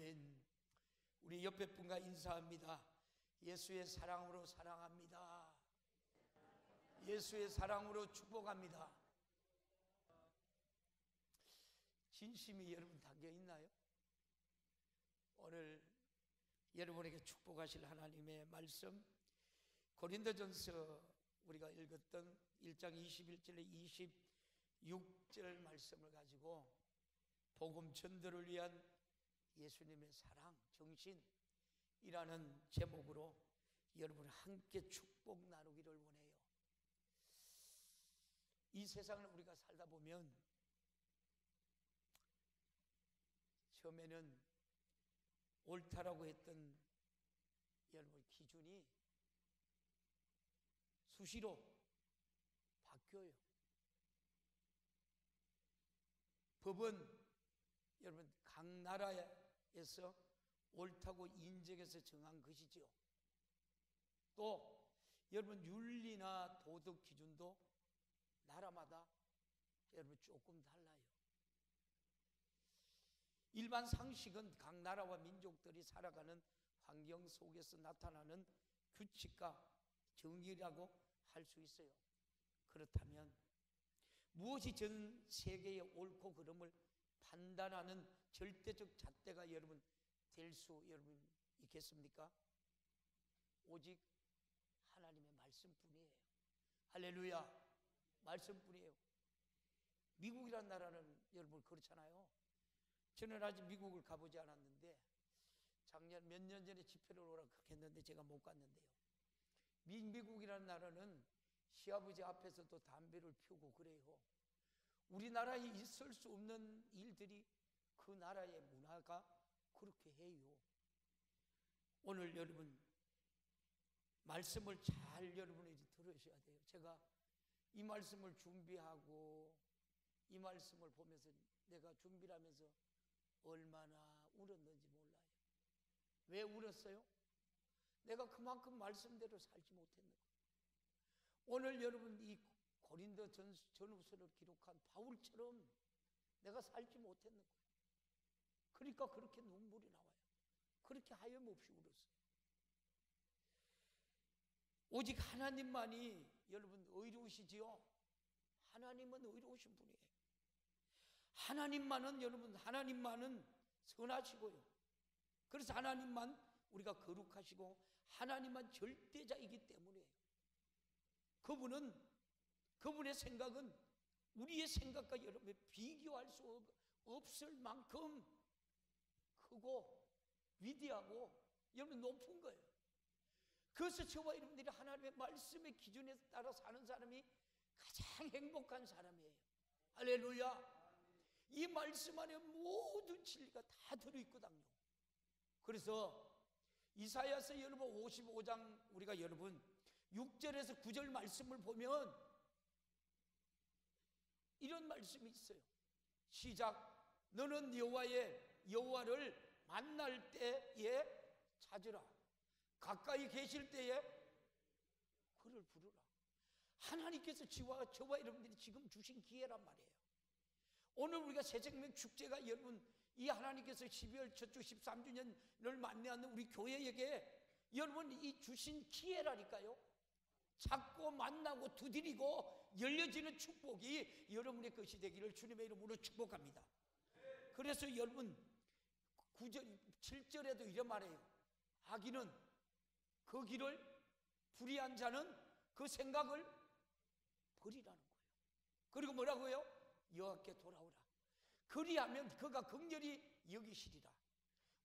아멘. 우리 옆에 분과 인사합니다. 예수의 사랑으로 사랑합니다. 예수의 사랑으로 축복합니다. 진심이 여러분 담겨 있나요? 오늘 여러분에게 축복하실 하나님의 말씀, 고린도전서 우리가 읽었던 1장 21절에 26절 말씀을 가지고 복음 전도를 위한 예수님의 사랑, 정신이라는 제목으로 여러분 함께 축복 나누기를 원해요. 이 세상을 우리가 살다 보면 처음에는 옳다라고 했던 여러분 기준이 수시로 바뀌어요. 법은 여러분 각 나라에서 옳다고 인정해서 정한 것이죠. 또 여러분 윤리나 도덕 기준도 나라마다 여러분 조금 달라요. 일반 상식은 각 나라와 민족들이 살아가는 환경 속에서 나타나는 규칙과 정의라고 할 수 있어요. 그렇다면 무엇이 전 세계의 옳고 그름을 판단하는 절대적 잣대가 여러분 될 수 여러분 있겠습니까? 오직 하나님의 말씀뿐이에요. 할렐루야. 말씀뿐이에요. 미국이란 나라는 여러분 그렇잖아요. 저는 아직 미국을 가보지 않았는데 작년 몇 년 전에 집회를 오라고 했는데 제가 못 갔는데요. 미국이라는 나라는 시아버지 앞에서도 담배를 피우고 그래요. 우리나라에 있을 수 없는 일들이 그 나라의 문화가 그렇게 해요. 오늘 여러분 말씀을 잘 여러분이 들으셔야 돼요. 제가 이 말씀을 준비하고 이 말씀을 보면서 내가 준비를 하면서 얼마나 울었는지 몰라요. 왜 울었어요? 내가 그만큼 말씀대로 살지 못했는 거예요. 오늘 여러분 이 고린도 전후서를 기록한 바울처럼 내가 살지 못했는 거예요. 그러니까 그렇게 눈물이 나와요. 그렇게 하염없이 울었어요. 오직 하나님만이 여러분 의로우시지요. 하나님은 의로우신 분이에요. 하나님만은 여러분 하나님만은 선하시고요. 그래서 하나님만 우리가 거룩하시고 하나님만 절대자이기 때문에 그분의 생각은 우리의 생각과 여러분의 비교할 수 없을 만큼 크고 위대하고 여러분 높은 거예요. 그래서 저와 여러분들이 하나님의 말씀의 기준에 따라 사는 사람이 가장 행복한 사람이에요. 할렐루야. 이 말씀 안에 모든 진리가 다 들어있거든요. 그래서 이사야서 여러분 55장 우리가 여러분 6절에서 9절 말씀을 보면 이런 말씀이 있어요. 시작. 너는 여호와를 만날 때에 찾으라. 가까이 계실 때에 그를 부르라. 하나님께서 저와 여러분들이 지금 주신 기회란 말이에요. 오늘 우리가 새생명 축제가 여러분 이 하나님께서 12월 첫 주 13주년을 맞이하는 우리 교회에게 여러분 이 주신 기회라니까요. 찾고 만나고 두드리고 열려지는 축복이 여러분의 것이 되기를 주님의 이름으로 축복합니다. 그래서 여러분 7절에도 이런 말해요. 악인은 그 길을 불의한 자는 그 생각을 버리라는 거예요. 그리고 뭐라고요? 여호와께 돌아오라. 그리하면 그가 긍휼히 여기시리라.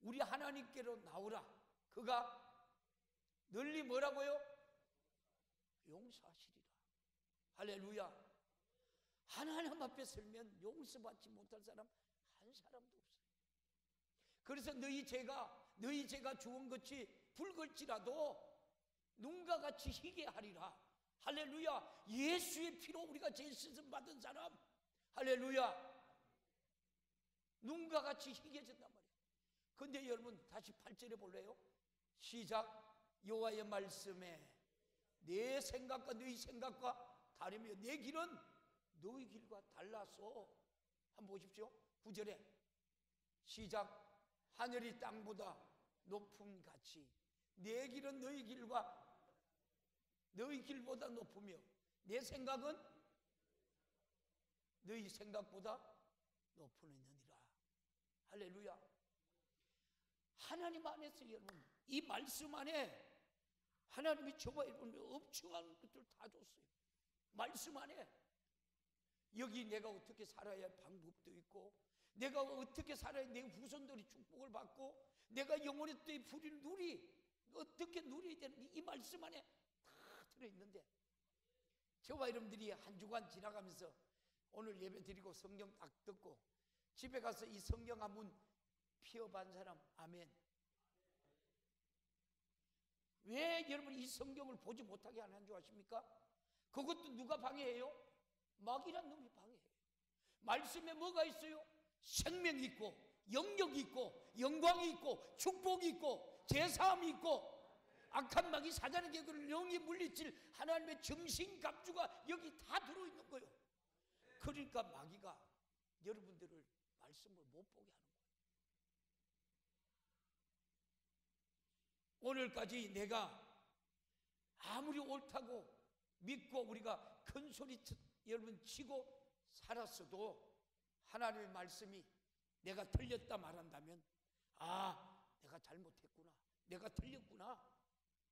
우리 하나님께로 나오라. 그가 널리 뭐라고요? 용서하시리라. 할렐루야. 하나님 앞에 설면 용서받지 못할 사람 한 사람도 없어요. 그래서 너희 죄가 주홍같이 붉을지라도 눈과 같이 희게 하리라. 할렐루야. 예수의 피로 우리가 죄 씻음 받은 사람, 할렐루야, 눈과 같이 희게진단 말이에요. 근데 여러분 다시 8절에 볼래요? 시작. 여호와의 말씀에 내 생각과 너희 생각과 다르며 내 길은 너희 길과 달라서 한번 보십시오. 9절에 시작. 하늘이 땅보다 높음 같이 내 길은 너희 길과 너희 길보다 높으며 내 생각은 너희 생각보다 높으느니라. 할렐루야. 하나님 안에서 여러분, 이 말씀 안에 하나님이 저와 여러분이 엄청난 것들 다 줬어요. 말씀 안에. 여기 내가 어떻게 살아야 할 방법도 있고, 내가 어떻게 살아야 내 후손들이 축복을 받고, 내가 영원히 또이 불을 어떻게 누려야 되는지 이 말씀 안에 다 들어있는데, 저와 여러분들이 한 주간 지나가면서 오늘 예배 드리고 성경 딱 듣고 집에 가서 이 성경 한번 피어반 사람 아멘. 왜 여러분 이 성경을 보지 못하게 하는 줄 아십니까? 그것도 누가 방해해요? 마귀란 놈이 방해해요. 말씀에 뭐가 있어요? 생명이 있고 영역이 있고 영광이 있고 축복이 있고 제사함이 있고 악한 마귀 사단의 계획을 영이 물리칠 하나님의 정신갑주가 여기 다 들어있는 거예요. 그러니까 마귀가 여러분들을 말씀을 못 보게 하는 거예요. 오늘까지 내가 아무리 옳다고 믿고 우리가 큰 소리 여러분 치고 살았어도 하나님의 말씀이 내가 틀렸다 말한다면 내가 잘못했구나, 내가 틀렸구나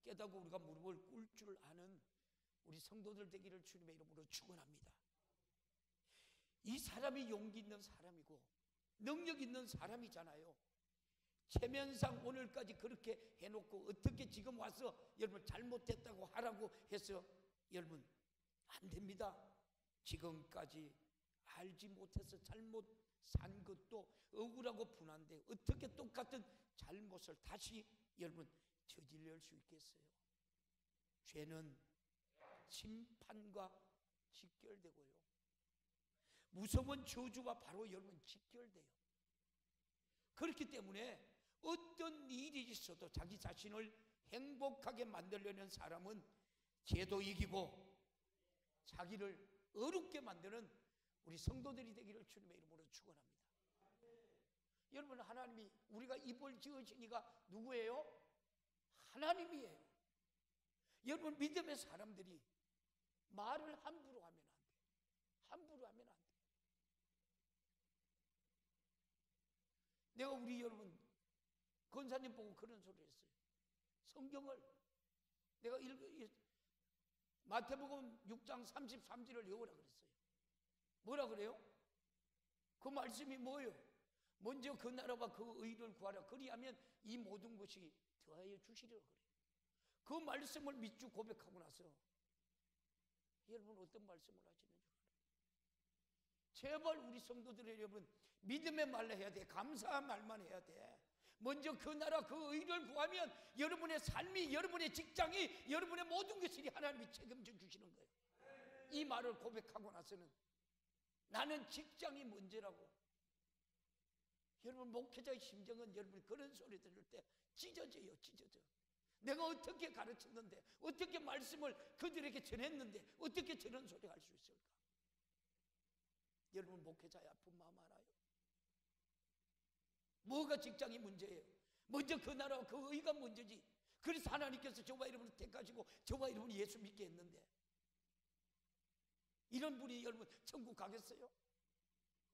깨닫고 우리가 무릎을 꿇을 줄 아는 우리 성도들 되기를 주님의 이름으로 축원합니다. 이 사람이 용기 있는 사람이고 능력 있는 사람이잖아요. 체면상 오늘까지 그렇게 해놓고 어떻게 지금 와서 여러분 잘못했다고 하라고 해서 여러분 안 됩니다. 지금까지 알지 못해서 잘못 산 것도 억울하고 분한데 어떻게 똑같은 잘못을 다시 여러분 저지를 수 있겠어요? 죄는 심판과 직결되고요, 무서운 저주와 바로 여러분 직결돼요. 그렇기 때문에 어떤 일이 있어도 자기 자신을 행복하게 만들려는 사람은 죄도 이기고 자기를 어렵게 만드는 우리 성도들이 되기를 주님의 이름으로 축원합니다. 여러분, 하나님이 우리가 입을 지으시니까 누구예요? 하나님이에요. 여러분, 믿음의 사람들이 말을 함부로 하면 안 돼요. 함부로 하면 안 돼요. 내가 우리 여러분 권사님 보고 그런 소리를 했어요. 성경을 내가 마태복음 6장 33절을 읽으라 그랬어요. 뭐라 그래요? 그 말씀이 뭐예요? 먼저 그 나라와 그 의를 구하라. 그리하면 이 모든 것이 더하여 주시리라 그래요. 그 말씀을 믿고 고백하고 나서 여러분 어떤 말씀을 하시는지 알아요? 제발 우리 성도들의 여러분 믿음의 말을 해야 돼. 감사한 말만 해야 돼. 먼저 그 나라 그 의를 구하면 여러분의 삶이, 여러분의 직장이, 여러분의 모든 것이 하나님이 책임져 주시는 거예요. 이 말을 고백하고 나서는 나는 직장이 문제라고. 여러분 목회자의 심정은 여러분 그런 소리 들을 때 찢어져요. 찢어져. 내가 어떻게 가르쳤는데, 어떻게 말씀을 그들에게 전했는데 어떻게 저런 소리 할 수 있을까? 여러분 목회자의 아픈 마음 알아요? 뭐가 직장이 문제예요? 먼저 그 나라와 그 의가 문제지. 그래서 하나님께서 저와 이름을 택하시고 저와 이름을 예수 믿게 했는데 이런 분이 여러분 천국 가겠어요?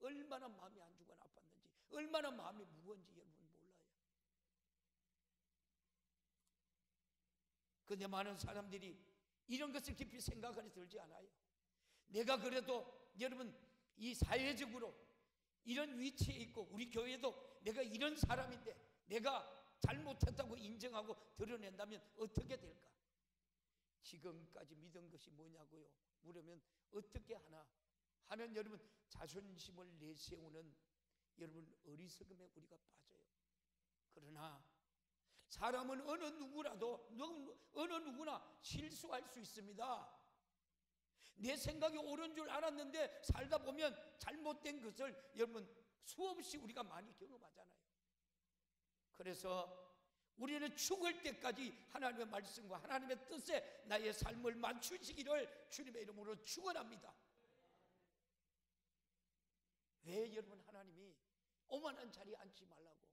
얼마나 마음이 안 주고 나빴는지, 얼마나 마음이 무거운지 여러분 몰라요. 그런데 많은 사람들이 이런 것을 깊이 생각하니 들지 않아요. 내가 그래도 여러분 이 사회적으로 이런 위치에 있고 우리 교회도 내가 이런 사람인데 내가 잘못했다고 인정하고 드러낸다면 어떻게 될까? 지금까지 믿은 것이 뭐냐고요? 물으면 어떻게 하나 하는 여러분 자존심을 내세우는 여러분 어리석음에 우리가 빠져요. 그러나 사람은 어느 누구나 실수할 수 있습니다. 내 생각이 옳은 줄 알았는데 살다 보면 잘못된 것을 여러분 수없이 우리가 많이 경험하잖아요. 그래서 우리는 죽을 때까지 하나님의 말씀과 하나님의 뜻에 나의 삶을 맞추시기를 주님의 이름으로 축원합니다. 왜 여러분 하나님이 오만한 자리에 앉지 말라고,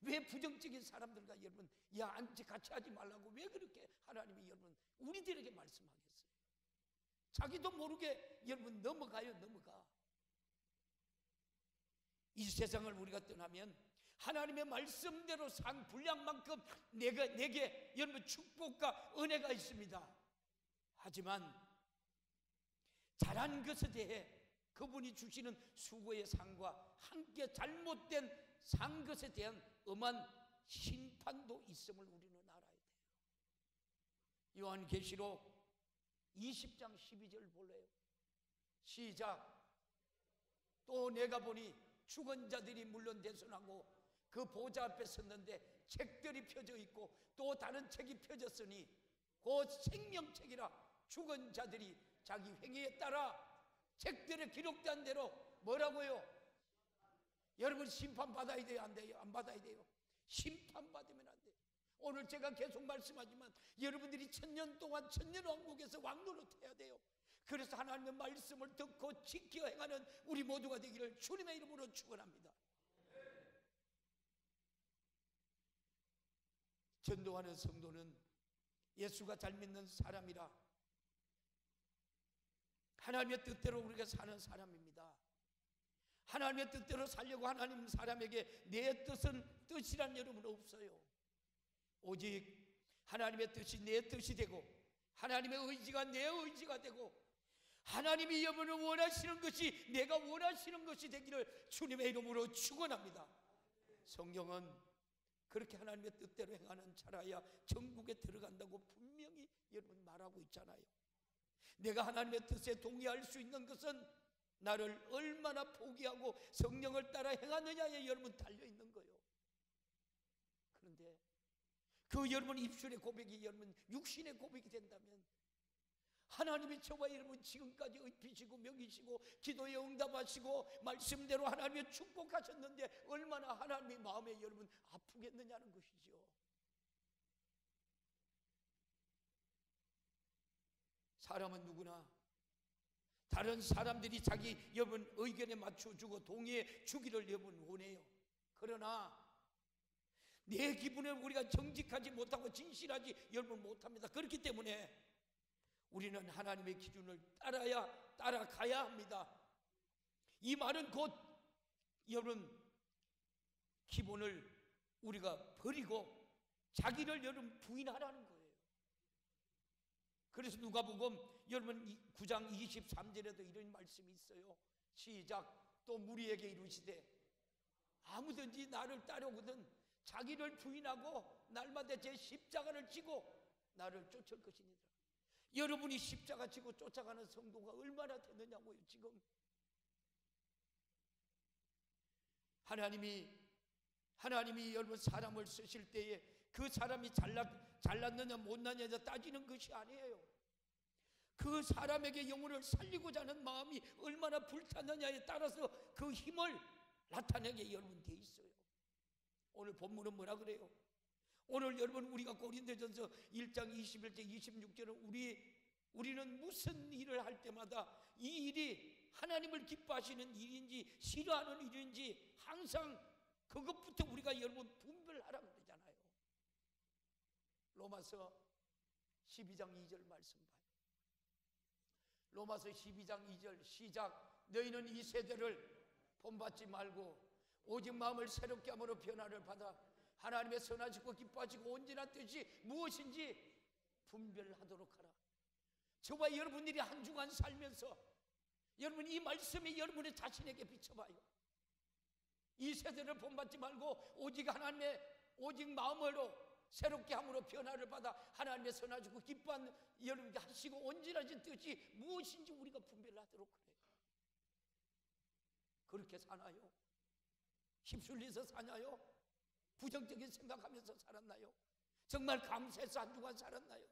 왜 부정적인 사람들과 여러분 야 같이 하지 말라고 왜 그렇게 하나님이 여러분 우리들에게 말씀하겠어요? 자기도 모르게 여러분 넘어가요. 이 세상을 우리가 떠나면 하나님의 말씀대로 산 분량만큼 내게 여러분 축복과 은혜가 있습니다. 하지만 잘한 것에 대해 그분이 주시는 수고의 상과 함께 잘못된 산 것에 대한 엄한 심판도 있음을 우리는 알아야 돼요. 요한계시록 20장 12절 볼래요? 시작. 또 내가 보니 죽은 자들이 물론 대선하고 그 보좌 앞에 섰는데 책들이 펴져 있고 또 다른 책이 펴졌으니 곧 생명책이라 죽은 자들이 자기 행위에 따라 책들에 기록된 대로 뭐라고요? 여러분 심판받아야 돼요? 안 돼요? 안 받아야 돼요? 심판받으면 안 돼요. 오늘 제가 계속 말씀하지만 여러분들이 천년 동안 천년왕국에서 왕노릇해야 돼요. 그래서 하나님의 말씀을 듣고 지켜 행하는 우리 모두가 되기를 주님의 이름으로 축원합니다. 전도하는 성도는 예수가 잘 믿는 사람이라 하나님의 뜻대로 우리가 사는 사람입니다. 하나님의 뜻대로 살려고 하나님 사람에게 내 뜻이란 여러분 없어요. 오직 하나님의 뜻이 내 뜻이 되고 하나님의 의지가 내 의지가 되고 하나님이 여러분을 원하시는 것이 내가 원하시는 것이 되기를 주님의 이름으로 축원합니다. 성경은 그렇게 하나님의 뜻대로 행하는 자라야 천국에 들어간다고 분명히 여러분 말하고 있잖아요. 내가 하나님의 뜻에 동의할 수 있는 것은 나를 얼마나 포기하고 성령을 따라 행하느냐에 여러분 달려있는 거예요. 그런데 그 여러분 입술의 고백이 여러분 육신의 고백이 된다면 하나님이 저와 여러분 지금까지 의피시고 먹이시고 기도에 응답하시고 말씀대로 하나님이 축복하셨는데 얼마나 하나님의 마음에 여러분 아프겠느냐는 것이죠. 사람은 누구나 다른 사람들이 자기 여러분 의견에 맞춰주고 동의해 주기를 여러분 원해요. 그러나 내 기분에 우리가 정직하지 못하고 진실하지 여러분 못합니다. 그렇기 때문에 우리는 하나님의 기준을 따라가야 합니다. 이 말은 곧 여러분 기본을 우리가 버리고 자기를 여러분 부인하라는 거예요. 그래서 누가복음 여러분 9장 23절에도 이런 말씀이 있어요. 시작. 또 무리에게 이르시되 아무든지 나를 따르거든 자기를 부인하고 날마다 제 십자가를 지고 나를 쫓을 것이니라. 여러분이 십자가 지고 쫓아가는 성도가 얼마나 되느냐고요. 지금 하나님이 여러분 사람을 쓰실 때에 그 사람이 잘났느냐 못났느냐 따지는 것이 아니에요. 그 사람에게 영혼을 살리고자 하는 마음이 얼마나 불타느냐에 따라서 그 힘을 나타내게 여러분 돼 있어요. 오늘 본문은 뭐라 그래요? 오늘 여러분 우리가 고린도전서 1장 21절 26절은 우리는 무슨 일을 할 때마다 이 일이 하나님을 기뻐하시는 일인지 싫어하는 일인지 항상 그것부터 우리가 여러분 분별하라고 그러잖아요. 로마서 12장 2절 말씀 봐요. 로마서 12장 2절 시작. 너희는 이 세대를 본받지 말고 오직 마음을 새롭게 함으로 변화를 받아 하나님의 선하시고 기뻐하시고 온전한 뜻이 무엇인지 분별하도록 하라. 저와 여러분들이 한 주간 살면서 여러분 이 말씀이 여러분의 자신에게 비춰봐요. 이 세대를 본받지 말고 오직 마음으로 새롭게 함으로 변화를 받아 하나님의 선하시고 기뻐한 여러분께 하시고 온전하신 뜻이 무엇인지 우리가 분별하도록 그래요. 그렇게 사나요? 휩쓸려서 사나요? 부정적인 생각하면서 살았나요? 정말 감사해서 한 주간 살았나요?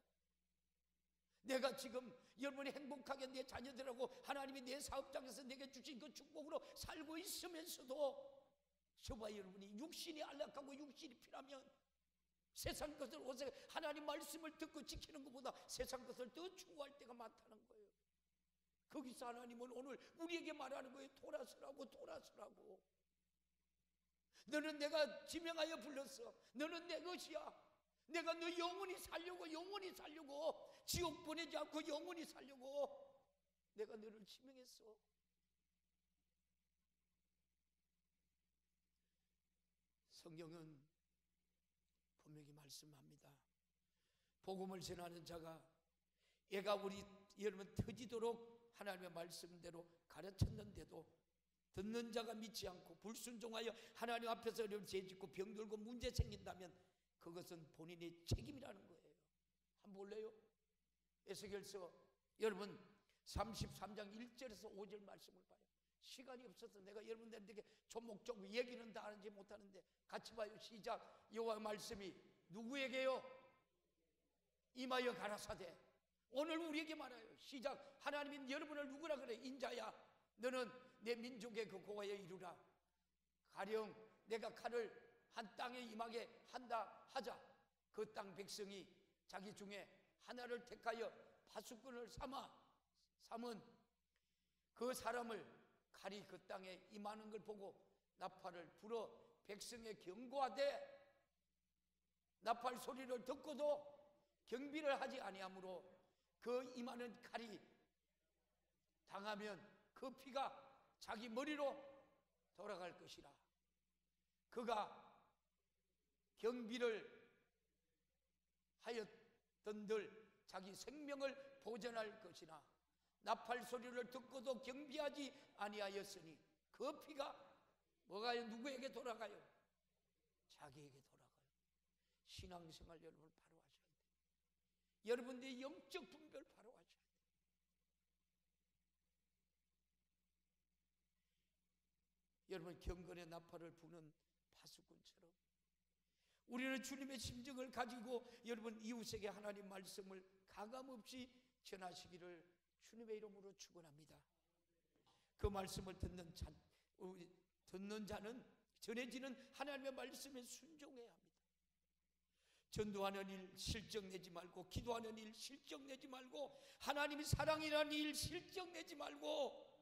내가 지금 여러분이 행복하게 내 자녀들하고 하나님이 내 사업장에서 내게 주신 그 축복으로 살고 있으면서도 저와 여러분이 육신이 안락하고 육신이 필요하면 세상 것을 오직 하나님 말씀을 듣고 지키는 것보다 세상 것을 더 추구할 때가 많다는 거예요. 거기서 하나님은 오늘 우리에게 말하는 거예요. 돌아서라고. 너는 내가 지명하여 불렀어. 너는 내 것이야. 내가 너 영원히 살려고 지옥 보내지 않고 영원히 살려고 내가 너를 지명했어. 성경은 분명히 말씀합니다. 복음을 전하는 자가 얘가 우리 여러분 터지도록 하나님의 말씀대로 가르쳤는데도 듣는 자가 믿지 않고 불순종하여 하나님 앞에서 여러분 죄짓고 병들고 문제 생긴다면 그것은 본인의 책임이라는 거예요. 한번 볼래요? 에스겔서 여러분 33장 1절에서 5절 말씀을 봐요. 시간이 없어서 내가 여러분들에게 조목조목 얘기는 다 하는지 못하는데 같이 봐요. 시작. 여호와 말씀이 누구에게요? 임하여 가라사대. 오늘 우리에게 말해요. 시작. 하나님이 여러분을 누구라 그래? 인자야, 너는 내 민족의 그 고아에 이르라. 가령 내가 칼을 한 땅에 임하게 한다 하자. 그 땅 백성이 자기 중에 하나를 택하여 파수꾼을 삼은 그 사람을 칼이 그 땅에 임하는 걸 보고 나팔을 불어 백성에 경고하되 나팔 소리를 듣고도 경비를 하지 아니하므로 그 임하는 칼이 당하면 그 피가 자기 머리로 돌아갈 것이라. 그가 경비를 하였던들 자기 생명을 보전할 것이나 나팔 소리를 듣고도 경비하지 아니하였으니 그 피가 뭐가요? 누구에게 돌아가요? 자기에게 돌아가요. 신앙생활 여러분 바로 하셔야 돼요. 여러분들의 영적 분별 바로 하셔야 돼요. 여러분 경건의 나팔을 부는 파수꾼처럼 우리는 주님의 심정을 가지고 여러분 이웃에게 하나님 말씀을 가감없이 전하시기를 주님의 이름으로 축원합니다. 그 말씀을 듣는 자는 전해지는 하나님의 말씀에 순종해야 합니다. 전도하는 일 실적 내지 말고, 기도하는 일 실적 내지 말고, 하나님이 사랑이라는 일 실적 내지 말고,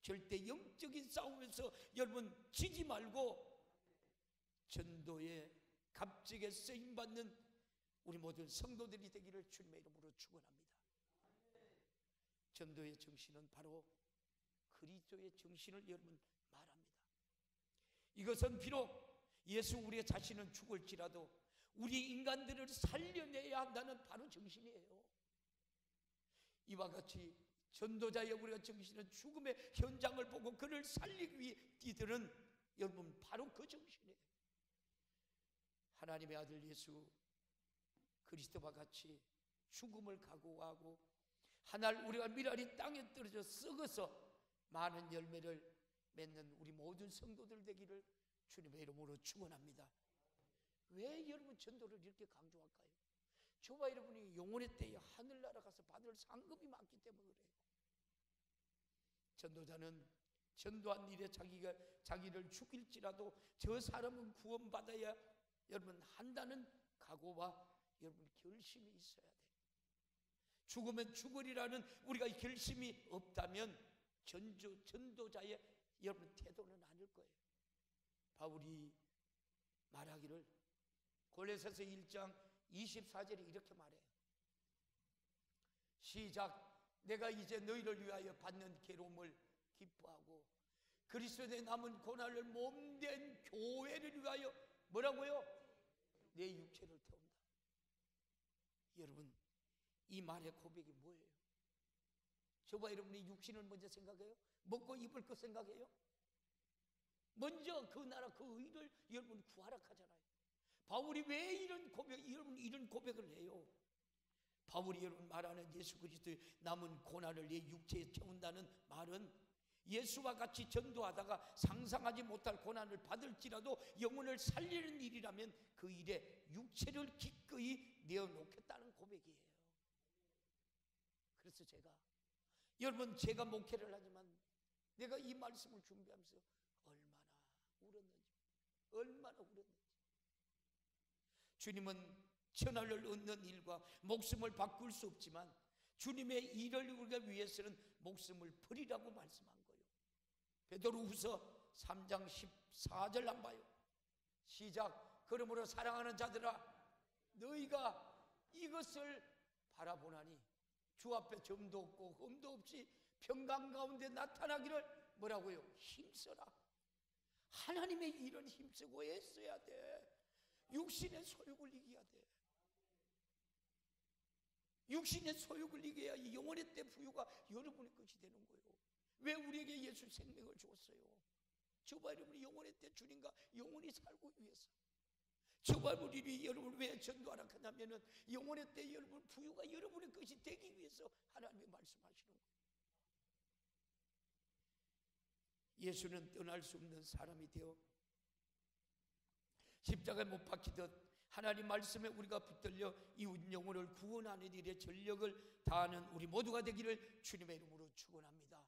절대 영적인 싸움에서 여러분 지지 말고 전도에 값지게 쓰임받는 우리 모든 성도들이 되기를 주님의 이름으로 축원합니다. 전도의 정신은 바로 그리스도의 정신을 여러분 말합니다. 이것은 비록 예수 우리의 자신은 죽을지라도 우리 인간들을 살려내야 한다는 바로 정신이에요. 이와 같이 전도자의 우리가 정신은 죽음의 현장을 보고 그를 살리기 위해 뛰드는 여러분 바로 그 정신이에요. 하나님의 아들 예수 그리스도와 같이 죽음을 각오하고 하날 우리가 미랄이 땅에 떨어져 썩어서 많은 열매를 맺는 우리 모든 성도들 되기를 주님의 이름으로 축원합니다. 왜 여러분 전도를 이렇게 강조할까요? 저와 여러분이 영혼의 때에 하늘나라 가서 받을 상급이 많기 때문에 그래요. 전도자는 전도한 일에 자기를 죽일지라도 저 사람은 구원받아야 여러분 한다는 각오와 여러분 결심이 있어야 돼요. 죽으면 죽으리라는 우리가 결심이 없다면 전도자의 여러분 태도는 아닐 거예요. 바울이 말하기를 골로새서 1장 24절에 이렇게 말해요. 시작. 내가 이제 너희를 위하여 받는 괴로움을 기뻐하고 그리스도의 남은 고난을 몸된 교회를 위하여 뭐라고요? 내 육체를 태운다. 여러분 이 말의 고백이 뭐예요? 저와 여러분이 육신을 먼저 생각해요? 먹고 입을 것 생각해요? 먼저 그 나라 그 의를 여러분 구하라 하잖아요. 바울이 왜 이런 고백을 해요? 바울이 여러분 말하는 예수 그리스도의 남은 고난을 내 육체에 채운다는 말은 예수와 같이 전도하다가 상상하지 못할 고난을 받을지라도 영혼을 살리는 일이라면 그 일에 육체를 기꺼이 내어놓겠다는 고백이에요. 그래서 제가 목회를 하지만 내가 이 말씀을 준비하면서 얼마나 울었는지. 주님은 천하를 얻는 일과 목숨을 바꿀 수 없지만 주님의 일을 우리가 위해서는 목숨을 버리라고 말씀한 거예요. 베드로후서 3장 14절 안 봐요. 시작. 그러므로 사랑하는 자들아, 너희가 이것을 바라보나니 주 앞에 점도 없고 흠도 없이 평강 가운데 나타나기를 뭐라고요? 힘써라. 하나님의 일은 힘쓰고 애써야 돼. 육신의 소욕을 이겨야 돼. 육신의 소욕을 이겨야 이 영혼의 때 부유가 여러분의 것이 되는 거예요. 왜 우리에게 예수 생명을 주었어요? 저와 여러분이 영혼의 때 주님과 영원히 살고 위해서. 저와 우리 여러분 왜 전도하라 하냐면은 영혼의 때 여러분 부유가 여러분의 것이 되기 위해서 하나님이 말씀하시는 거예요. 예수는 떠날 수 없는 사람이 되어 십자가에 못 박히듯 하나님 말씀에 우리가 붙들려 이웃 영혼을 구원하는 일에 전력을 다하는 우리 모두가 되기를 주님의 이름으로 축원합니다.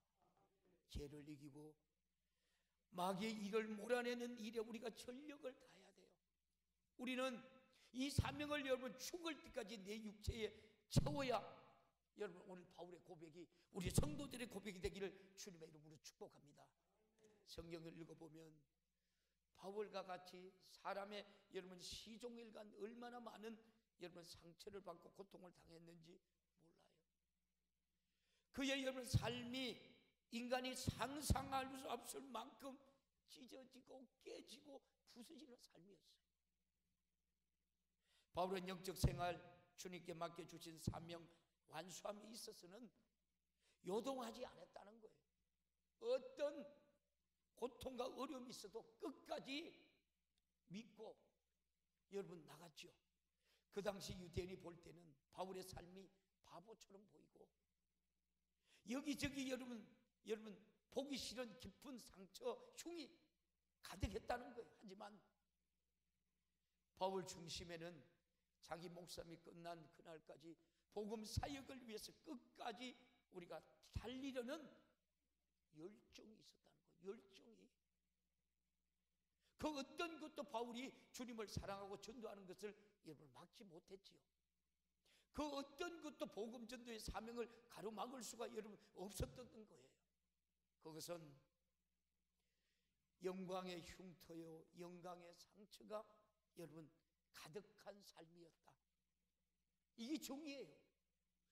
죄를 이기고 마귀의 일을 몰아내는 일에 우리가 전력을 다해야 돼요. 우리는 이 사명을 여러분 죽을 때까지 내 육체에 채워야 여러분 오늘 바울의 고백이 우리 성도들의 고백이 되기를 주님의 이름으로 축복합니다. 성경을 읽어보면 바울과 같이 사람의 여러분 시종일관 얼마나 많은 여러분 상처를 받고 고통을 당했는지 몰라요. 그의 여러분 삶이 인간이 상상할 수 없을 만큼 찢어지고 깨지고 부서지는 삶이었어요. 바울은 영적 생활 주님께 맡겨주신 사명 완수함에 있어서는 요동하지 않았다는 거예요. 어떤 고통과 어려움이 있어도 끝까지 믿고 여러분 나갔죠. 그 당시 유대인이 볼 때는 바울의 삶이 바보처럼 보이고 여기저기 여러분 보기 싫은 깊은 상처, 흉이 가득했다는 거예요. 하지만 바울 중심에는 자기 목숨이 끝난 그날까지 복음 사역을 위해서 끝까지 우리가 달리려는 열정이 있었다는 거예요. 열정이. 그 어떤 것도 바울이 주님을 사랑하고 전도하는 것을 여러분 막지 못했지요. 그 어떤 것도 복음 전도의 사명을 가로막을 수가 여러분 없었던 거예요. 그것은 영광의 흉터요 영광의 상처가 여러분 가득한 삶이었다. 이게 정의예요.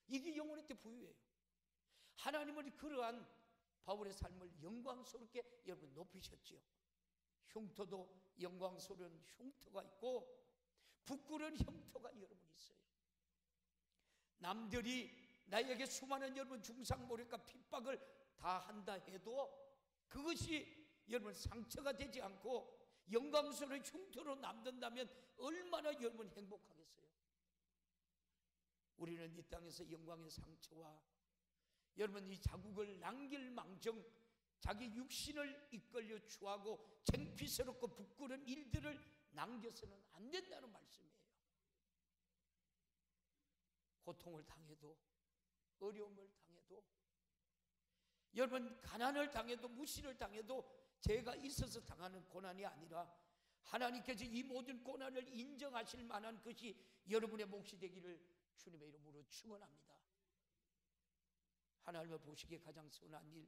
이게 영혼의 때 부유예요. 하나님은 그러한 바울의 삶을 영광스럽게 여러분 높이셨지요. 흉터도 영광스러운 흉터가 있고 부끄러운 흉터가 여러분 있어요. 남들이 나에게 수많은 여러분 중상모략과 핍박을 다 한다 해도 그것이 여러분 상처가 되지 않고 영광스러운 흉터로 남는다면 얼마나 여러분 행복하겠어요. 우리는 이 땅에서 영광의 상처와 여러분 이 자국을 남길 망정 자기 육신을 이끌려 추하고 창피스럽고 부끄러운 일들을 남겨서는 안 된다는 말씀이에요. 고통을 당해도 어려움을 당해도 여러분 가난을 당해도 무시를 당해도 죄가 있어서 당하는 고난이 아니라 하나님께서 이 모든 고난을 인정하실 만한 것이 여러분의 몫이 되기를 주님의 이름으로 축원합니다. 하나님을 보시기에 가장 선한 일,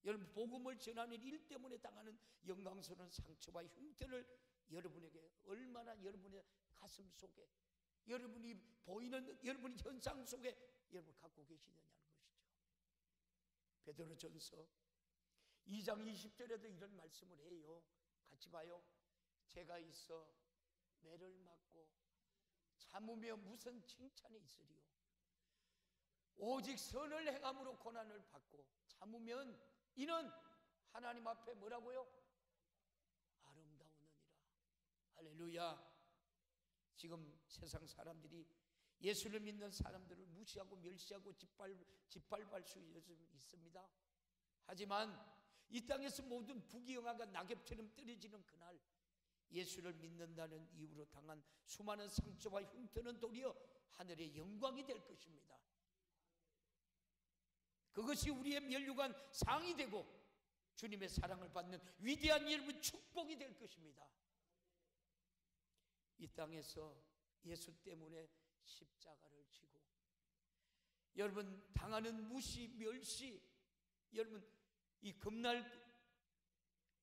여러분 복음을 전하는 일 때문에 당하는 영광스러운 상처와 흉터를 여러분에게 얼마나 여러분의 가슴 속에 여러분이 보이는 여러분의 현상 속에 여러분 갖고 계시느냐는 것이죠. 베드로전서 2장 20절에도 이런 말씀을 해요. 같이 봐요. 죄가 있어 매를 맞고 참으며 무슨 칭찬이 있으리요. 오직 선을 행함으로 고난을 받고 참으면 이는 하나님 앞에 뭐라고요? 아름다우느니라. 할렐루야. 지금 세상 사람들이 예수를 믿는 사람들을 무시하고 멸시하고 짓밟을 수 있습니다. 하지만 이 땅에서 모든 부귀영화가 낙엽처럼 떨어지는 그날 예수를 믿는다는 이유로 당한 수많은 상처와 흉터는 도리어 하늘의 영광이 될 것입니다. 그것이 우리의 면류관 상이 되고 주님의 사랑을 받는 위대한 여러분 축복이 될 것입니다. 이 땅에서 예수 때문에 십자가를 지고 여러분 당하는 무시, 멸시, 여러분 이 금날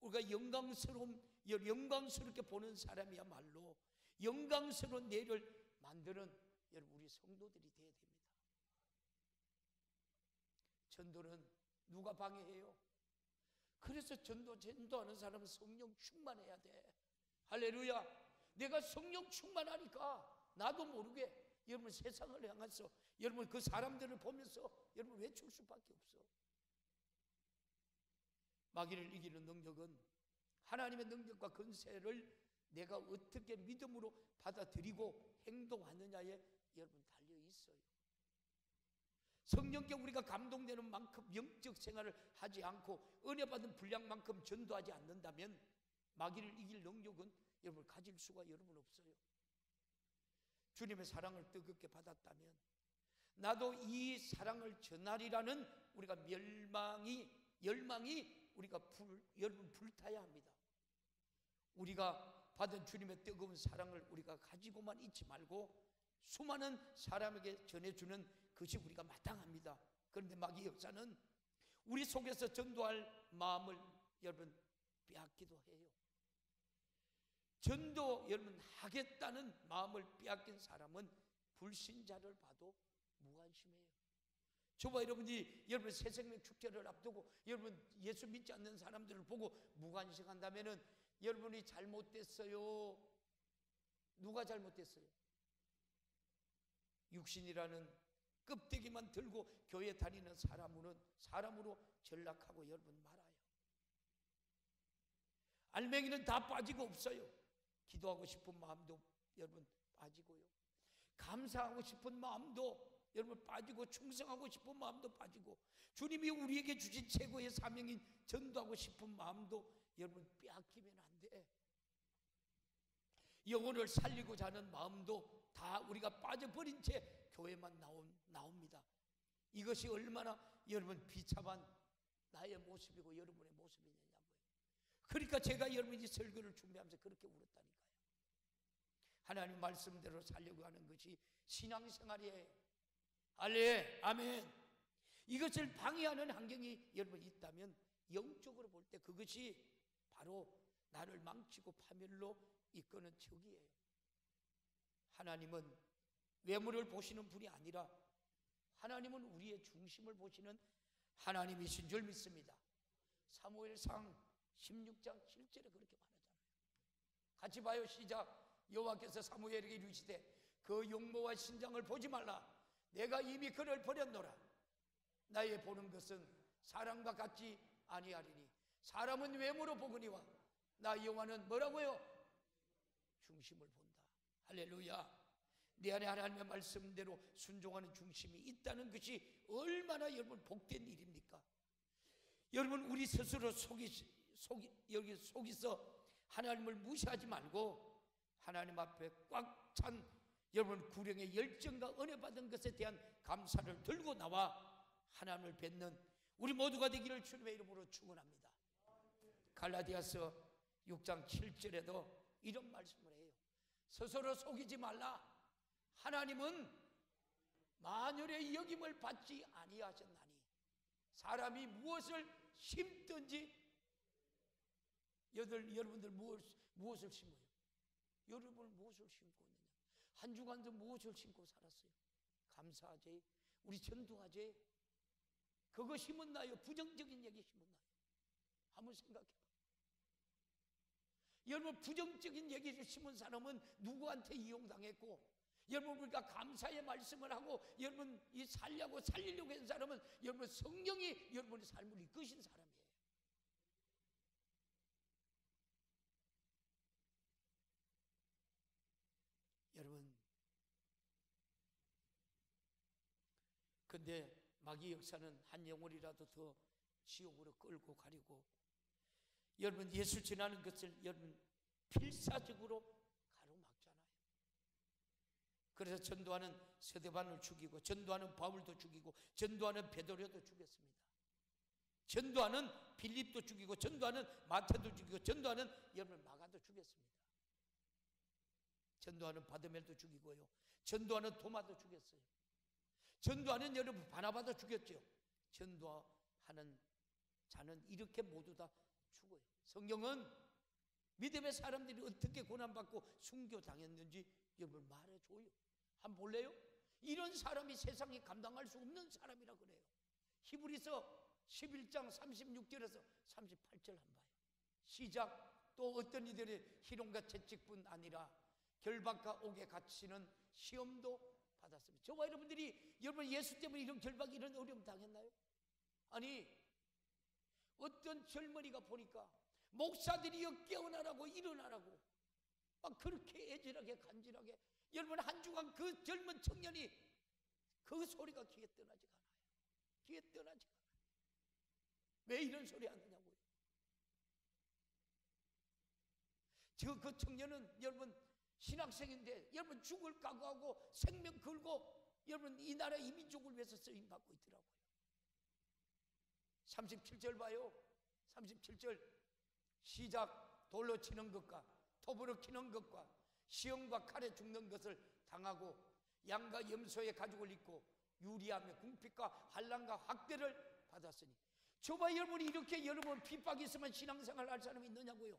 우리가 영광스러운 영광스럽게 보는 사람이야말로 영광스러운 내를 만드는 여러분 우리 성도들이 되어야 됩니다. 전도는 누가 방해해요? 그래서 전도하는 사람은 성령 충만해야 돼. 할렐루야. 내가 성령 충만하니까 나도 모르게 여러분 세상을 향해서 여러분 그 사람들을 보면서 여러분 외칠 수밖에 없어. 마귀를 이기는 능력은 하나님의 능력과 권세를 내가 어떻게 믿음으로 받아들이고 행동하느냐에 여러분 달려 있어요. 성령께 우리가 감동되는 만큼 영적 생활을 하지 않고 은혜 받은 분량만큼 전도하지 않는다면 마귀를 이길 능력은 여러분 가질 수가 여러분 없어요. 주님의 사랑을 뜨겁게 받았다면 나도 이 사랑을 전하리라는 우리가 열망이 우리가 여러분 불타야 합니다. 우리가 받은 주님의 뜨거운 사랑을 우리가 가지고만 있지 말고 수많은 사람에게 전해주는 것이 우리가 마땅합니다. 그런데 마귀 역사는 우리 속에서 전도할 마음을 여러분 빼앗기도 해요. 전도 여러분 하겠다는 마음을 빼앗긴 사람은 불신자를 봐도 무관심해요. 저와 여러분이 여러분 새생명 축제를 앞두고 여러분 예수 믿지 않는 사람들을 보고 무관심한다면은 여러분이 잘못됐어요. 누가 잘못됐어요? 육신이라는 껍데기만 들고 교회 다니는 사람으로 전락하고 여러분 말아요. 알맹이는 다 빠지고 없어요. 기도하고 싶은 마음도 여러분 빠지고요. 감사하고 싶은 마음도 여러분 빠지고 충성하고 싶은 마음도 빠지고 주님이 우리에게 주신 최고의 사명인 전도하고 싶은 마음도 여러분 빼앗기면 안 돼. 영혼을 살리고자 하는 마음도 다 우리가 빠져버린 채 교회만 나옵니다. 이것이 얼마나 여러분 비참한 나의 모습이고 여러분의 모습이냐고요. 그러니까 제가 여러분이 설교를 준비하면서 그렇게 울었다니까요. 하나님 말씀대로 살려고 하는 것이 신앙생활이에요. 할렐루야, 아멘. 이것을 방해하는 환경이 여러분 있다면 영적으로 볼 때 그것이 바로 나를 망치고 파멸로 이끄는 적이에요. 하나님은 외모를 보시는 분이 아니라 하나님은 우리의 중심을 보시는 하나님이신 줄 믿습니다. 사무엘상 16장 7절에 그렇게 말하잖아요. 같이 봐요. 시작. 여호와께서 사무엘에게 이르시되 그 용모와 신장을 보지 말라. 내가 이미 그를 버렸노라. 나의 보는 것은 사람과 같지 아니하리니 사람은 외모로 보거니와 나 여호와는 뭐라고요? 중심을 본다. 할렐루야. 내 안에 하나님의 말씀대로 순종하는 중심이 있다는 것이 얼마나 여러분 복된 일입니까? 여러분 우리 스스로 속에서 하나님을 무시하지 말고 하나님 앞에 꽉 찬 여러분 구령의 열정과 은혜 받은 것에 대한 감사를 들고 나와 하나님을 뵙는 우리 모두가 되기를 주님의 이름으로 축원합니다. 갈라디아서 6장 7절에도 이런 말씀을 해요. 스스로 속이지 말라. 하나님은 만연의 여김을 받지 아니하셨나니 사람이 무엇을 심든지 여러분들 무엇을 심어요? 여러분 무엇을 심고 있느냐? 한 주간도 무엇을 심고 살았어요? 감사하지? 우리 전도하지? 그거 심었나요? 부정적인 얘기 심었나요? 한번 생각해봐. 여러분 부정적인 얘기를 심은 사람은 누구한테 이용당했고 여러분 우리가 감사의 말씀을 하고 여러분 이 살리려고 한 사람은 여러분 성령이 여러분의 삶을 이끄신 사람이에요. 여러분 근데 마귀 역사는 한 영혼이라도 더 지옥으로 끌고 가려고 여러분 예수 전하는 것을 여러분 필사적으로 가로막잖아요. 그래서 전도하는 스데반을 죽이고 전도하는 바울도 죽이고 전도하는 베드로도 죽였습니다. 전도하는 빌립도 죽이고 전도하는 마태도 죽이고 전도하는 여러분 마가도 죽였습니다. 전도하는 바드멜도 죽이고요. 전도하는 도마도 죽였어요. 전도하는 여러분 바나바도 죽였죠. 전도하는 자는 이렇게 모두 다 죽어요. 성경은 믿음의 사람들이 어떻게 고난받고 순교당했는지 여러분 말해줘요. 한번 볼래요? 이런 사람이 세상에 감당할 수 없는 사람이라 그래요. 히브리서 11장 36절에서 38절 한번 봐요. 시작. 또 어떤 이들의 희롱과 채찍뿐 아니라 결박과 옥에 갇히는 시험도 받았습니다. 저와 여러분들이 여러분 예수 때문에 이런 결박, 이런 어려움 당했나요? 아니, 어떤 젊은이가 보니까 목사들이여 깨어나라고 일어나라고 막 그렇게 애절하게 간절하게, 여러분 한 주간 그 젊은 청년이 그 소리가 귀에 떠나지가 않아요. 귀에 떠나지가 않아요. 왜 이런 소리 하느냐고요. 그 청년은 여러분 신학생인데 여러분 죽을 각오하고 생명 걸고 여러분 이 나라 이 민족을 위해서 쓰임 받고 있더라고요. 37절 봐요. 37절 시작. 돌로 치는 것과 톱으로 치는 것과 시험과 칼에 죽는 것을 당하고 양과 염소의 가죽을 입고 유리하며 궁핍과 환난과 학대를 받았으니. 저와 여러분이 이렇게 여러분 핍박이 있으면 신앙생활 할 사람이 있느냐고요.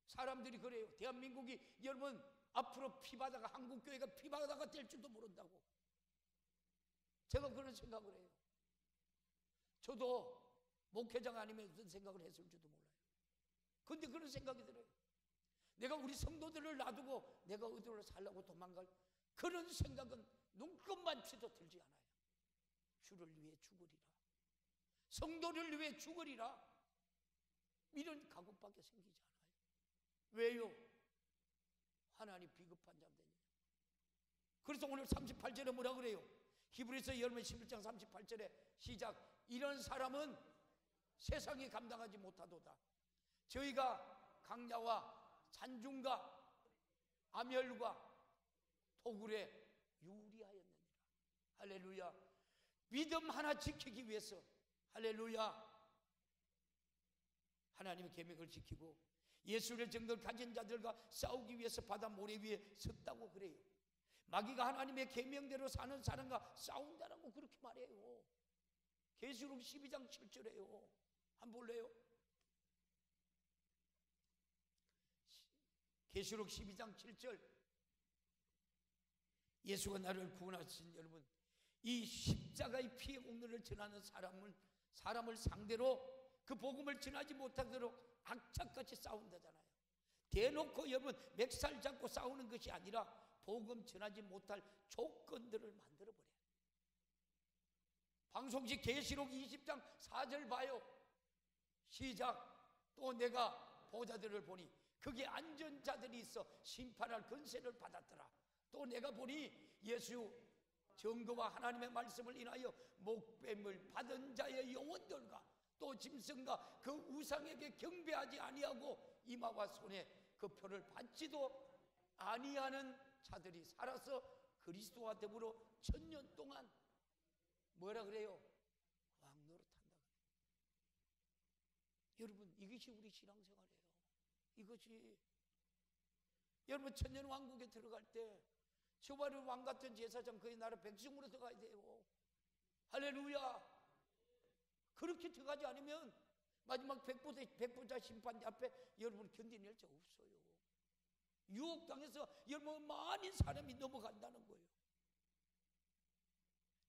사람들이 그래요. 대한민국이 여러분 앞으로 피바다가, 한국교회가 피바다가 될 줄도 모른다고. 제가 그런 생각을 해요. 저도 목회자가 아니면 무슨 생각을 했을지도 몰라요. 근데 그런 생각이 들어요. 내가 우리 성도들을 놔두고 내가 어디로 살라고 도망갈 그런 생각은 눈꼽만치도 들지 않아요. 주를 위해 죽으리라, 성도를 위해 죽으리라, 이런 각오밖에 생기지 않아요. 왜요? 하나님 비겁한 자면 되냐. 그래서 오늘 38절에 뭐라 그래요? 히브리서 여러분 11장 38절에 시작. 이런 사람은 세상이 감당하지 못하도다. 저희가 강야와 산중과 암혈과 토굴에 유리하였느니라. 할렐루야. 믿음 하나 지키기 위해서, 할렐루야, 하나님의 계명을 지키고 예수의 증거를 가진 자들과 싸우기 위해서 바다 모래 위에 섰다고 그래요. 마귀가 하나님의 계명대로 사는 사람과 싸운다라고 그렇게 말해요. 계시록 12장 7절에요. 한번 볼래요? 계시록 12장 7절. 예수가 나를 구원하신 여러분, 이 십자가의 피의 공로를 전하는 사람을 상대로 그 복음을 전하지 못하도록 악착같이 싸운다잖아요. 대놓고 여러분 맥살 잡고 싸우는 것이 아니라 복음 전하지 못할 조건들을 만들어버려요. 방송시 계시록 20장 4절 봐요. 시작. 또 내가 보좌들을 보니 거기에 앉은 자들이 있어 심판할 권세를 받았더라. 또 내가 보니 예수 증거와 하나님의 말씀을 인하여 목뱀을 받은 자의 영혼들과 또 짐승과 그 우상에게 경배하지 아니하고 이마와 손에 그 표를 받지도 아니하는 자들이 살아서 그리스도와 더불어 1000년 동안 뭐라 그래요? 왕노릇한다. 여러분 이것이 우리 신앙생활이에요. 이것이 여러분 1000년 왕국에 들어갈 때 저와를 왕 같은 제사장 그의 나라 백성으로 들어가야 돼요. 할렐루야. 그렇게 들어가지 않으면 마지막 백보자 심판대 앞에 여러분 견뎌낼 자 없어요. 유혹당해서 여러분 많은 사람이 넘어간다는 거예요.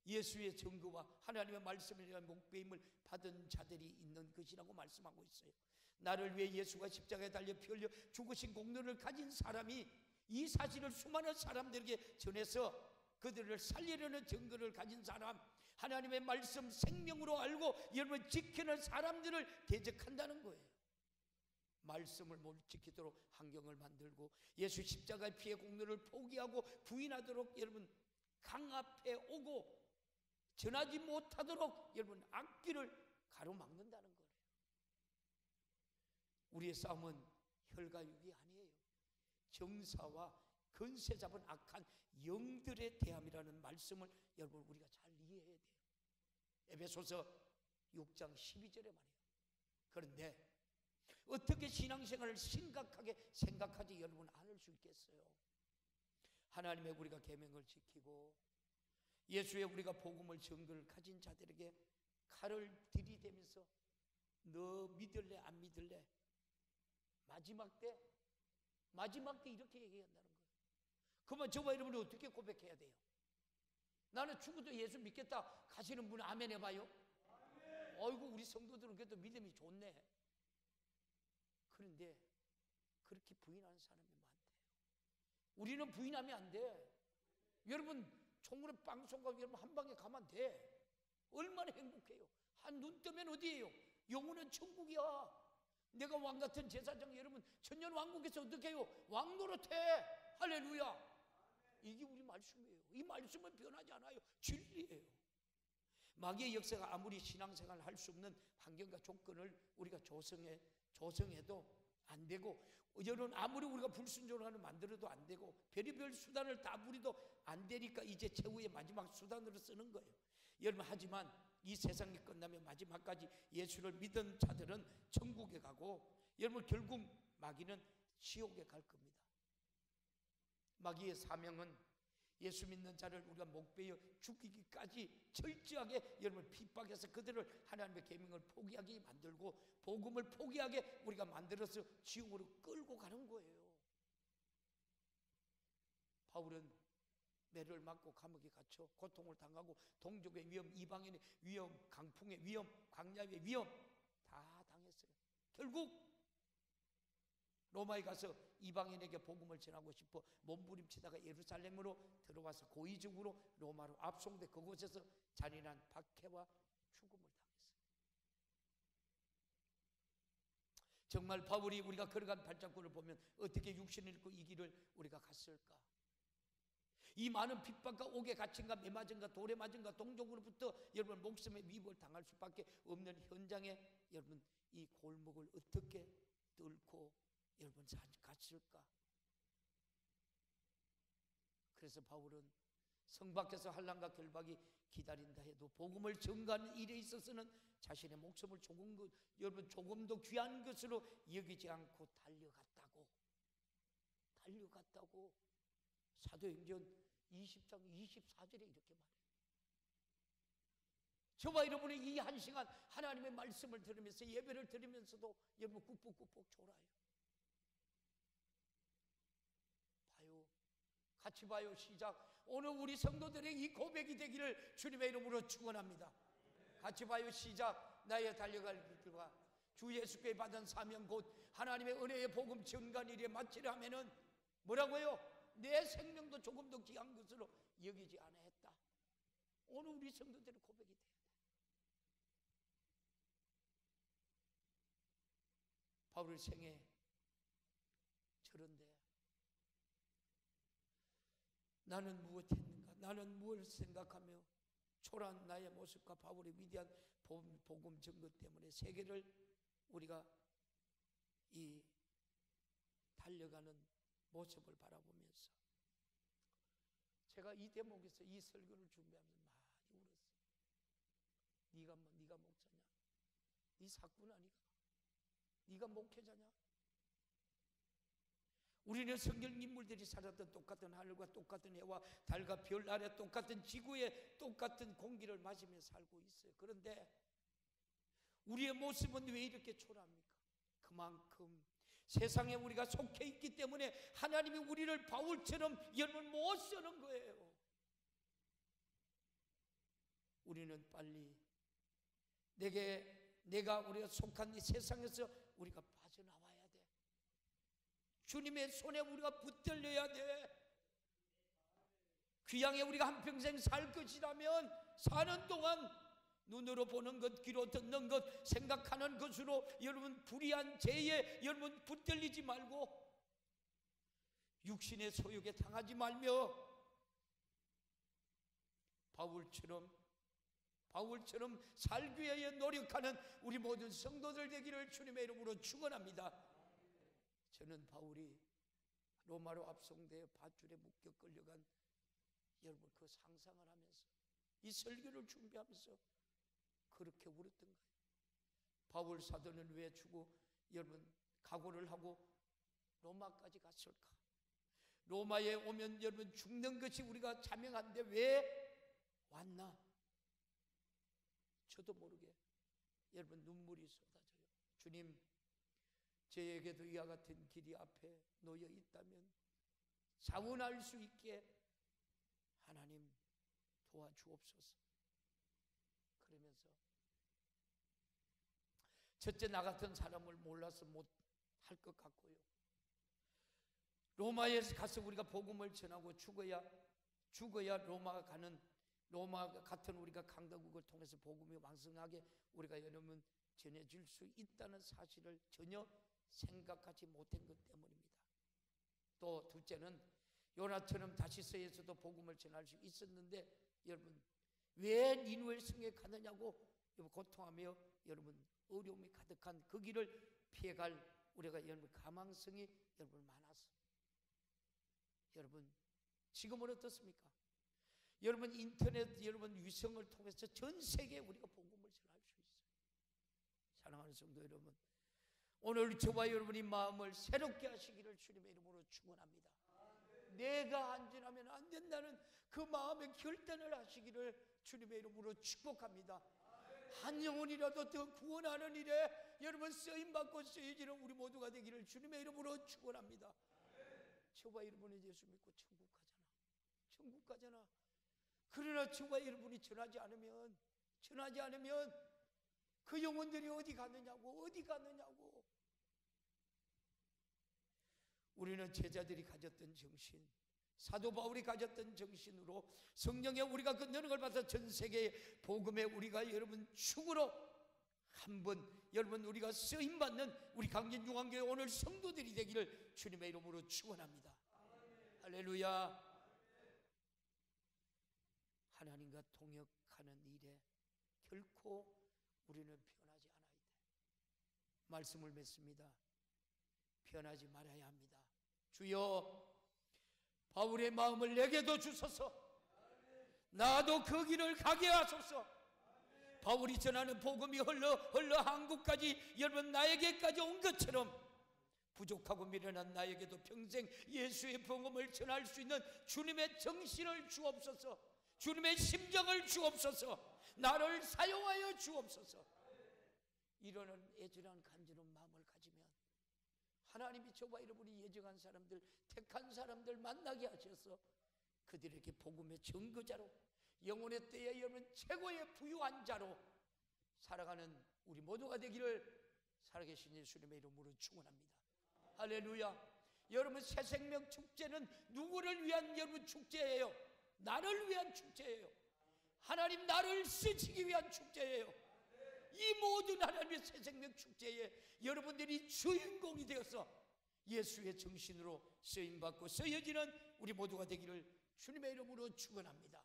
예수의 증거와 하나님의 말씀을 위한 목배임을 받은 자들이 있는 것이라고 말씀하고 있어요. 나를 위해 예수가 십자가에 달려 피 흘려 죽으신 공로를 가진 사람이 이 사실을 수많은 사람들에게 전해서 그들을 살리려는 증거를 가진 사람, 하나님의 말씀 생명으로 알고 여러분 지키는 사람들을 대적한다는 거예요. 말씀을 못 지키도록 환경을 만들고 예수 십자가의 피의 공로를 포기하고 부인하도록 여러분 강 앞에 오고 전하지 못하도록 여러분 앞길을 가로막는다는 거예요. 우리의 싸움은 혈과 육이 아니에요. 정사와 권세 잡은 악한 영들의 대함이라는 말씀을 여러분 우리가 잘 이해해야 돼요. 에베소서 6장 12절에 말이에요. 그런데 어떻게 신앙생활을 심각하게 생각하지 여러분 않을 수 있겠어요? 하나님의 우리가 계명을 지키고 예수의 우리가 복음을 증거를 가진 자들에게 칼을 들이대면서 너 믿을래 안 믿을래? 마지막 때 이렇게 얘기한다는 거예요. 그러면 저와 여러분이 어떻게 고백해야 돼요? 나는 죽어도 예수 믿겠다 가시는 분 아멘 해봐요. 어이구, 우리 성도들은 그래도 믿음이 좋네. 그런데 그렇게 부인하는 사람이 많대요. 우리는 부인하면 안 돼. 여러분 총으로 빵 쏘고 여러분 한 방에 가면 돼. 얼마나 행복해요. 한 눈 뜨면 어디예요? 영혼은 천국이야. 내가 왕 같은 제사장, 여러분 천년 왕국에서 어떻게 해요? 왕 노릇해. 할렐루야. 이게 우리 말씀이에요. 이 말씀은 변하지 않아요. 진리예요. 마귀의 역사가 아무리 신앙생활을 할 수 없는 환경과 조건을 우리가 조성해도 안 되고, 여러분 아무리 우리가 불순종을 만들어도 안 되고, 별의별 수단을 다 부리도 안 되니까 이제 최후의 마지막 수단으로 쓰는 거예요. 여러분, 하지만 이 세상이 끝나면 마지막까지 예수를 믿은 자들은 천국에 가고, 여러분 결국 마귀는 지옥에 갈 겁니다. 마귀의 사명은 예수 믿는 자를 우리가 목베어 죽이기까지 철저하게 여러분 핍박해서 그들을 하나님의 계명을 포기하게 만들고 복음을 포기하게 우리가 만들어서 지옥으로 끌고 가는 거예요. 바울은 매를 맞고 감옥에 갇혀 고통을 당하고 동족의 위험, 이방인의 위험, 강풍의 위험, 광야의 위험 다 당했어요. 결국 로마에 가서 이방인에게 복음을 전하고 싶어 몸부림치다가 예루살렘으로 들어와서 고의적으로 로마로 압송돼 그곳에서 잔인한 박해와 죽음을 당했어요. 정말 바울이 우리가 걸어간 발자국을 보면 어떻게 육신을 입고 이 길을 우리가 갔을까? 이 많은 핍박과 옥에 갇힌가 매맞은가 돌에 맞은가 동족으로부터 여러분 목숨의 위협을 당할 수밖에 없는 현장에 여러분 이 골목을 어떻게 뚫고 여러분 갔을까? 그래서 바울은 성 밖에서 환난과 결박이 기다린다 해도 복음을 전가하는 일에 있어서는 자신의 목숨을 조금도 귀한 것으로 여기지 않고 달려갔다고 사도행전 20장 24절에 이렇게 말해요. 저와 여러분이 이 한 시간 하나님의 말씀을 들으면서 예배를 드리면서도 여러분 꾹꾹꾹꾹 졸아요. 같이 봐요. 시작. 오늘 우리 성도들의 이 고백이 되기를 주님의 이름으로 축원합니다. 같이 봐요. 시작. 나의 달려갈 길과 주 예수께 받은 사명 곧 하나님의 은혜의 복음 전간 일에 마치려 하면은 뭐라고요? 내 생명도 조금 더 귀한 것으로 여기지 아니했다. 오늘 우리 성도들의 고백이 돼야 돼. 바울 생애 저런데 나는 무엇했는가? 나는 무엇을 생각하며 초라한 나의 모습과 바울의 위대한 복음 증거 때문에 세계를 우리가 이 달려가는 모습을 바라보면서 제가 이 대목에서 이 설교를 준비하면서 많이 울었어요. 네가 목사냐? 네 사꾼 아니가? 네가 목회자냐? 우리는 성경 인물들이 살았던 똑같은 하늘과 똑같은 해와 달과 별 아래 똑같은 지구에 똑같은 공기를 마시며 살고 있어요. 그런데 우리의 모습은 왜 이렇게 초라합니까? 그만큼 세상에 우리가 속해 있기 때문에 하나님이 우리를 바울처럼 여러분 못 쓰는 거예요. 우리는 빨리 내가 우리가 속한 이 세상에서 우리가 빠져나와야 돼. 주님의 손에 우리가 붙들려야 돼. 귀향에 우리가 한평생 살 것이라면 사는 동안 눈으로 보는 것, 귀로 듣는 것, 생각하는 것으로 여러분 불의한 죄에 여러분 붙들리지 말고 육신의 소욕에 당하지 말며 바울처럼 살기 위해 노력하는 우리 모든 성도들 되기를 주님의 이름으로 축원합니다. 저는 바울이 로마로 압송되어 밧줄에 묶여 끌려간 여러분 그 상상을 하면서 이 설교를 준비하면서 그렇게 울었던 거예요. 바울 사도는 왜 여러분 각오를 하고 로마까지 갔을까? 로마에 오면 여러분 죽는 것이 우리가 자명한데 왜 왔나? 저도 모르게 여러분 눈물이 쏟아져요. 주님, 저에게도 이와 같은 길이 앞에 놓여 있다면 자원할 수 있게 하나님 도와주옵소서. 그러면서 첫째, 나 같은 사람을 몰라서 못 할 것 같고요. 로마에 가서 우리가 복음을 전하고 죽어야 로마 같은 우리가 강대국을 통해서 복음이 왕성하게 우리가 여러분 전해질 수 있다는 사실을 전혀 생각하지 못한 것 때문입니다. 또 둘째는 요나처럼 다시서에서도 복음을 전할 수 있었는데 여러분 왜 니느웨 성에 가느냐고 고통하며 여러분 어려움이 가득한 그 길을 피해갈 우리가 여러분 가망성이 여러분 많아서 여러분 지금은 어떻습니까? 여러분 인터넷 여러분 위성을 통해서 전 세계에 우리가 복음을 전할 수 있어요. 사랑하는 성도 여러분, 오늘 저와 여러분이 마음을 새롭게 하시기를 주님의 이름으로 축원합니다. 내가 안전하면 안 된다는 그 마음의 결단을 하시기를 주님의 이름으로 축복합니다. 한 영혼이라도 더 구원하는 일에 여러분 쓰임받고 쓰여지는 우리 모두가 되기를 주님의 이름으로 축원합니다. 저와 여러분이 예수 믿고 천국 가잖아. 그러나 저와 여러분이 전하지 않으면 그 영혼들이 어디 갔느냐고. 우리는 제자들이 가졌던 정신, 사도 바울이 가졌던 정신으로 성령에 우리가 그 능력을 받아 전 세계의 복음에 우리가 여러분 축으로 한번 여러분 우리가 쓰임받는 우리 강진중앙교회 오늘 성도들이 되기를 주님의 이름으로 축원합니다. 할렐루야. 하나님과 동역하는 일에 결코 우리는 변하지 않아야 돼. 말씀을 맺습니다. 변하지 말아야 합니다. 주여, 바울의 마음을 내게도 주소서. 나도 그 길을 가게 하소서. 바울이 전하는 복음이 흘러 한국까지 여러분 나에게까지 온 것처럼 부족하고 미련한 나에게도 평생 예수의 복음을 전할 수 있는 주님의 정신을 주옵소서. 주님의 심정을 주옵소서. 나를 사용하여 주옵소서. 이러는 애절한 간절한 마음을 가지면 하나님이 저와 여러분이 예정한 사람들, 택한 사람들 만나게 하셔서 그들에게 복음의 증거자로 영혼의 때에 여러분 최고의 부유한 자로 살아가는 우리 모두가 되기를 살아계신 예수님의 이름으로 축원합니다. 할렐루야. 여러분 새생명 축제는 누구를 위한 여러분 축제예요? 나를 위한 축제예요. 하나님 나를 쓰시기 위한 축제예요. 이 모든 하나님의 새생명 축제에 여러분들이 주인공이 되어서 예수의 정신으로 쓰임받고 쓰여지는 우리 모두가 되기를 주님의 이름으로 축원합니다.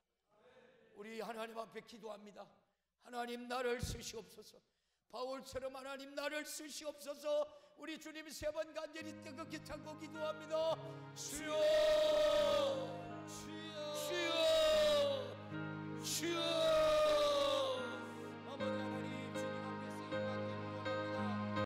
우리 하나님 앞에 기도합니다. 하나님 나를 쓰시옵소서. 바울처럼 하나님 나를 쓰시옵소서. 우리 주님 세 번 간절히 뜨겁게 찾고 기도합니다. 주여, 주여.